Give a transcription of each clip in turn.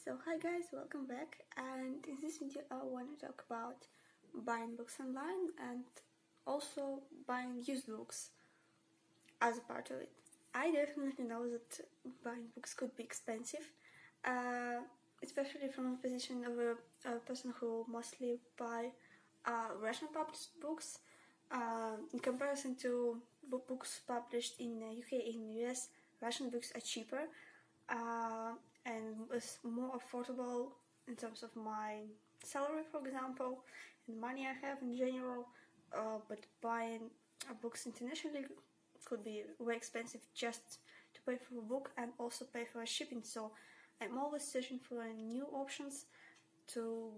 So hi guys, welcome back, and in this video I want to talk about buying books online and also buying used books as a part of it. I definitely know that buying books could be expensive, especially from a position of a person who mostly buy Russian published books. In comparison to books published in UK, in US, Russian books are cheaper and was more affordable in terms of my salary, for example, and money I have in general. But buying books internationally could be way expensive just to pay for a book and also pay for shipping. So I'm always searching for new options to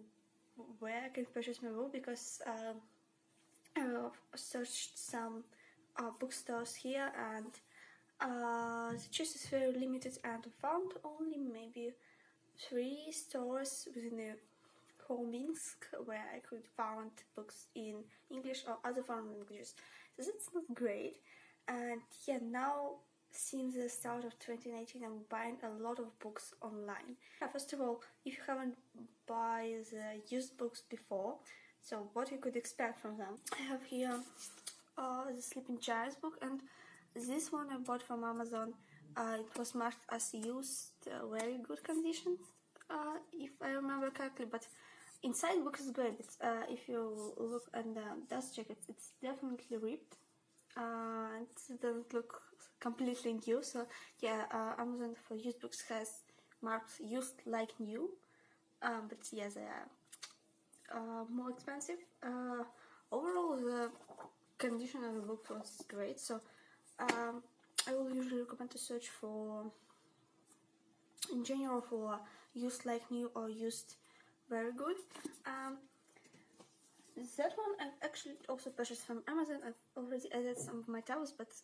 where I can purchase my book, because I've searched some bookstores here, and the choice is very limited, and I found only maybe 3 stores within the whole Minsk where I could find books in English or other foreign languages. So that's not great. And yeah, now since the start of 2019, I'm buying a lot of books online. First of all, if you haven't bought the used books before, so what you could expect from them. I have here the Sleeping Giants book, and this one I bought from Amazon. It was marked as used, very good condition, if I remember correctly, but inside the book is great. If you look at the dust jacket, it's definitely ripped. It doesn't look completely new. So yeah, Amazon for used books has marked used like new, but yeah, they are more expensive. Overall, the condition of the book was great. So I will usually recommend to search for, in general, for used like new or used very good. That one I've actually also purchased from Amazon. I've already added some of my towels, but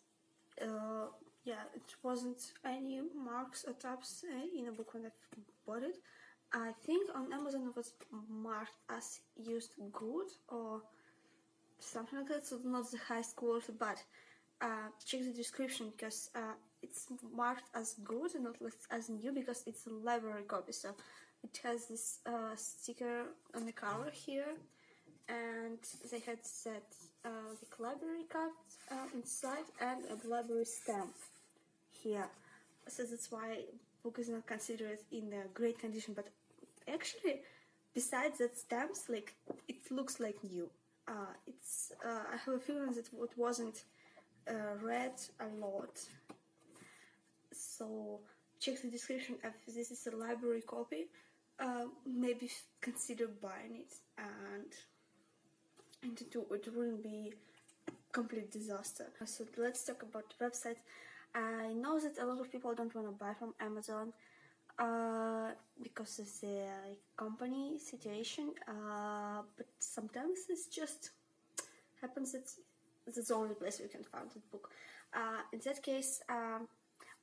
yeah, it wasn't any marks or tabs in the book when I bought it. I think on Amazon it was marked as used good or something like that, so not the highest quality, but check the description, because it's marked as good and not as new, because it's a library copy. So it has this sticker on the cover here, and they had set the library card inside and a library stamp here. So that's why book is not considered in a great condition, but actually besides that stamps, like, it looks like new. I have a feeling that it wasn't read a lot. So check the description. If this is a library copy, maybe consider buying it, and it wouldn't be complete disaster. So let's talk about websites. I know that a lot of people don't want to buy from Amazon because of the company situation, but sometimes it's just happens that that's the only place you can find the book. In that case,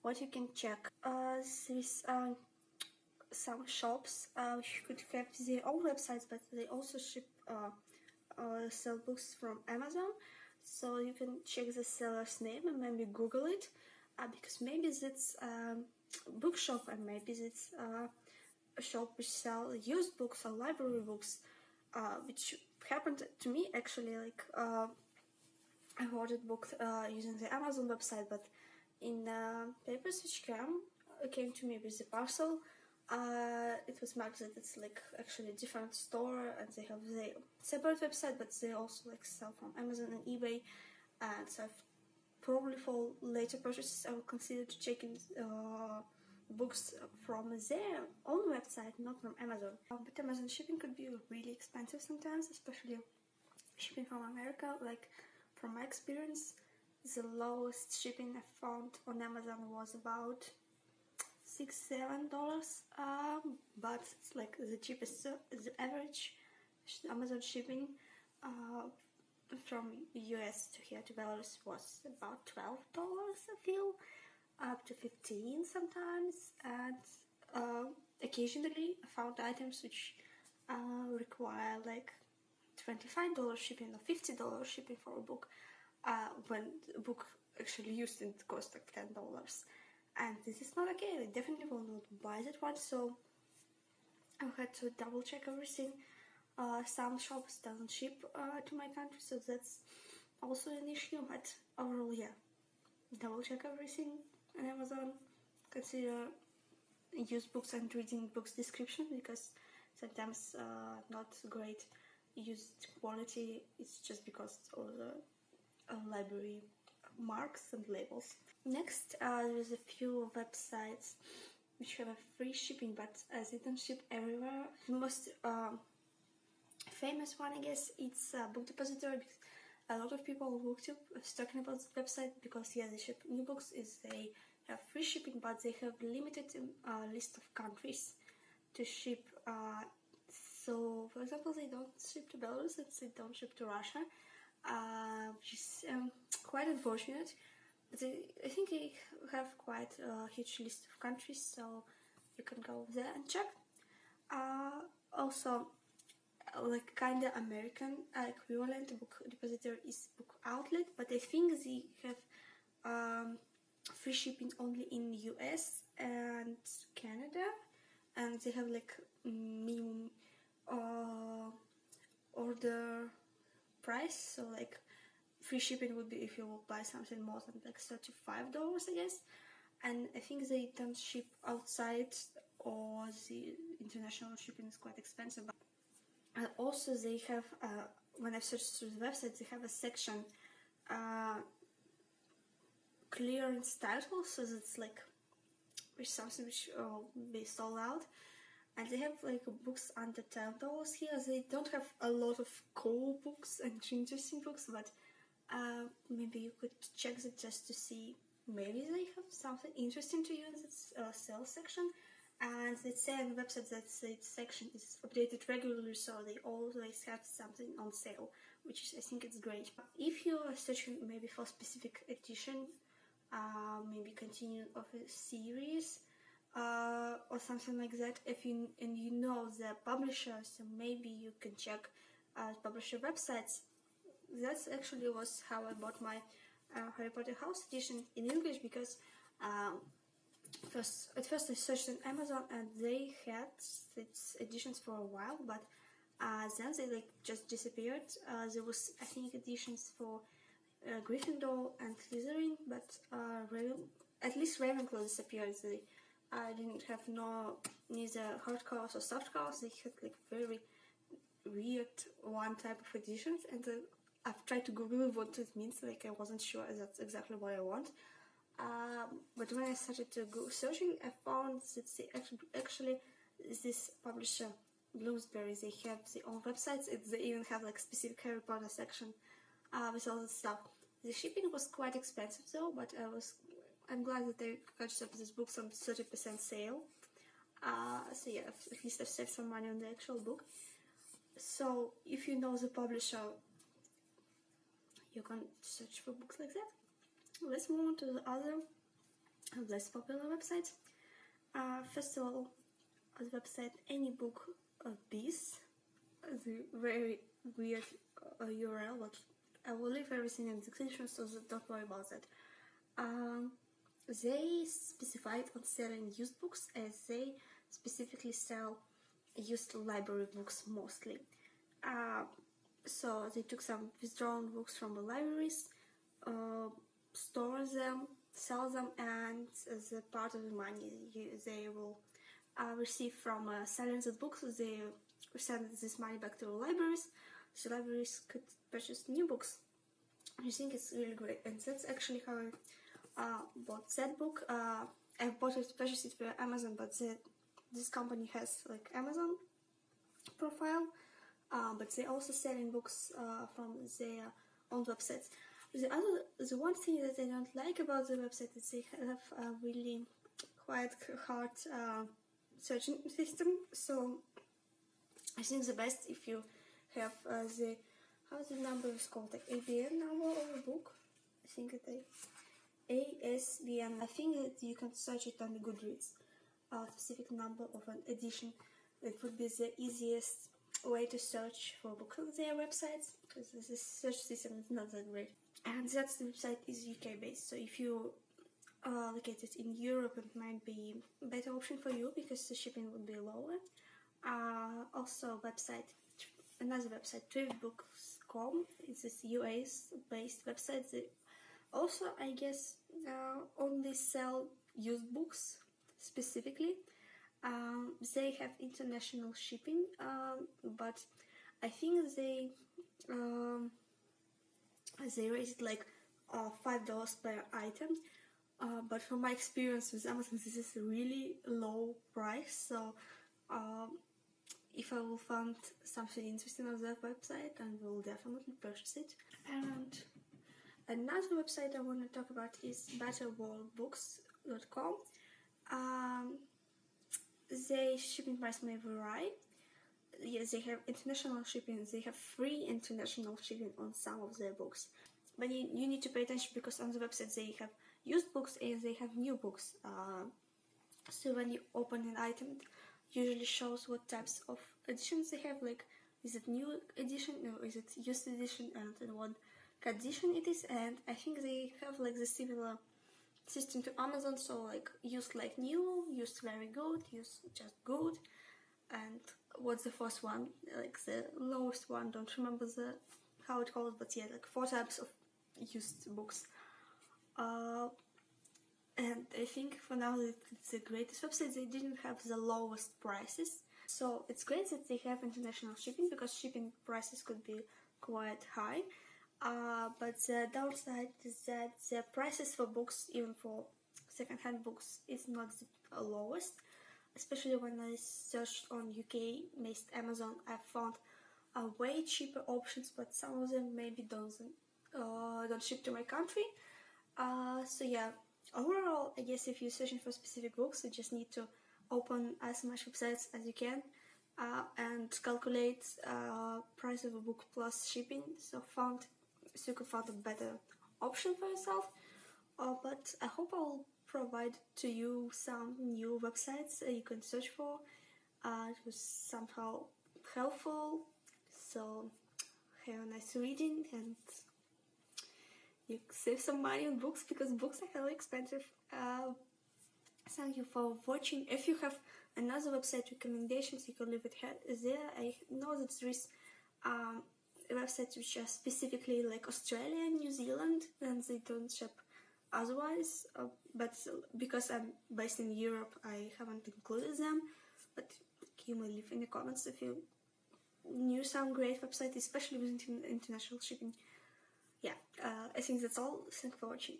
what you can check, there's some shops which could have their own websites, but they also sell books from Amazon. So you can check the seller's name and maybe Google it, because maybe it's a bookshop, and maybe it's a shop which sell used books or library books, which happened to me actually. Like, I ordered books using the Amazon website, but in papers which came to me with the parcel, it was marked that it's like actually a different store, and they have their separate website, but they also like sell from Amazon and eBay. And so probably for later purchases, I will consider to check in books from their own website, not from Amazon. But Amazon shipping could be really expensive sometimes, especially shipping from America. Like, from my experience, the lowest shipping I found on Amazon was about $6-7, but it's like the cheapest. The average Amazon shipping from US to here to Belarus was about $12, I feel, up to 15 sometimes. And occasionally I found items which require like $25 shipping or $50 shipping for a book, when the book actually used it cost like $10. And this is not okay. I definitely will not buy that one. So I had to double check everything. Some shops doesn't ship to my country, so that's also an issue, but overall, yeah, double check everything on Amazon. Consider used books and reading books description, because sometimes not great used quality. It's just because of the library marks and labels. Next, there's a few websites which have a free shipping, but they don't ship everywhere. The most famous one, I guess, it's Book Depository, because a lot of people on BookTube is talking about this website, because yeah, they ship new books. They have free shipping, but they have limited list of countries to ship. So, for example, they don't ship to Belarus and they don't ship to Russia, which is quite unfortunate. I think they have quite a huge list of countries, so you can go there and check. Also, like kinda American equivalent to Book Depository is Book Outlet, but I think they have free shipping only in US and Canada, and they have like minimum order price, so like free shipping would be if you will buy something more than like $35, I guess. And I think they don't ship outside, or the international shipping is quite expensive. And also they have, when I searched through the website, they have a section clearance titles, so that's like something which will be sold out. And they have like books under $10 here. They don't have a lot of cool books and interesting books, but maybe you could check it just to see. Maybe they have something interesting to you in this sales section. And they say on the website that the section is updated regularly, so they always have something on sale, which is, I think it's great. If you are searching maybe for a specific edition, maybe continue of a series, or something like that, if you know the publisher, so maybe you can check publisher websites. That's actually was how I bought my Harry Potter House edition in English, because at first I searched on Amazon and they had its editions for a while, but then they like just disappeared. There was, I think, editions for Gryffindor and Slytherin, but at least Ravenclaw disappeared. They didn't have neither hardcovers or softcovers. They had like very weird one type of editions, and I've tried to Google what it means. Like, I wasn't sure that's exactly what I want. But when I started to go searching, I found that they actually this publisher Bloomsbury, they have their own websites. They even have like specific Harry Potter section with all this stuff. The shipping was quite expensive though, but I'm glad that they purchased up this book on 30% sale. So yeah, at least I've saved some money on the actual book. So if you know the publisher, you can search for books like that. Let's move on to the other less popular websites. First of all, the website AnyBookBiz, the very weird URL, but I will leave everything in the description, so don't worry about that. They specified on selling used books, as they specifically sell used library books mostly. So they took some withdrawn books from the libraries, store them, sell them, and as a part of the money they will receive from selling the books, they send this money back to the libraries, so libraries could purchase new books. I think it's really great, and that's actually how I bought that book. I purchased it via Amazon, but this company has like Amazon profile, but they also selling books from their own websites. The one thing that I don't like about the website is they have a really quite hard searching system. So I think the best if you have how's the number is called, like ABN number of a book. I think that ASBN. I think that you can search it on the Goodreads. A specific number of an edition. It would be the easiest way to search for books on their websites, because the search system is not that great. And that's the website is UK based, so if you are located in Europe, it might be a better option for you because the shipping would be lower. also another website, Thrifbooks.com. It's this US-based website. They also, I guess, only sell used books specifically. They have international shipping, but I think they raise it like $5 per item. But from my experience with Amazon, this is a really low price. So if I will find something interesting on that website, I will definitely purchase it. And another website I want to talk about is betterworldbooks.com. Their shipping price may vary. Yes, they have international shipping. They have free international shipping on some of their books. But you need to pay attention because on the website they have used books and they have new books. So when you open an item, it usually shows what types of editions they have. Like, is it new edition or is it used edition, and in what condition it is. And I think they have like the similar system to Amazon. So like used like new, used very good, used just good. And what's the first one? Like the lowest one, don't remember how it called, but yeah, like 4 types of used books. And I think for now it's the greatest website. They didn't have the lowest prices, so it's great that they have international shipping because shipping prices could be quite high. But the downside is that the prices for books, even for second-hand books, is not the lowest. Especially when I searched on UK-based Amazon, I found way cheaper options, but some of them maybe don't ship to my country. So yeah, overall, I guess if you're searching for specific books, you just need to open as much websites as you can and calculate price of a book plus shipping, so you could find a better option for yourself. But I hope I'll provide to you some new websites you can search for. It was somehow helpful, so have a nice reading and you save some money on books because books are hella expensive. Thank you for watching. If you have another website recommendations, you can leave it there. I know that there is websites which are specifically like Australia and New Zealand, and they don't ship otherwise, but because I'm based in Europe, I haven't included them. But you may leave in the comments if you knew some great websites, especially with international shipping. Yeah, I think that's all. Thanks for watching.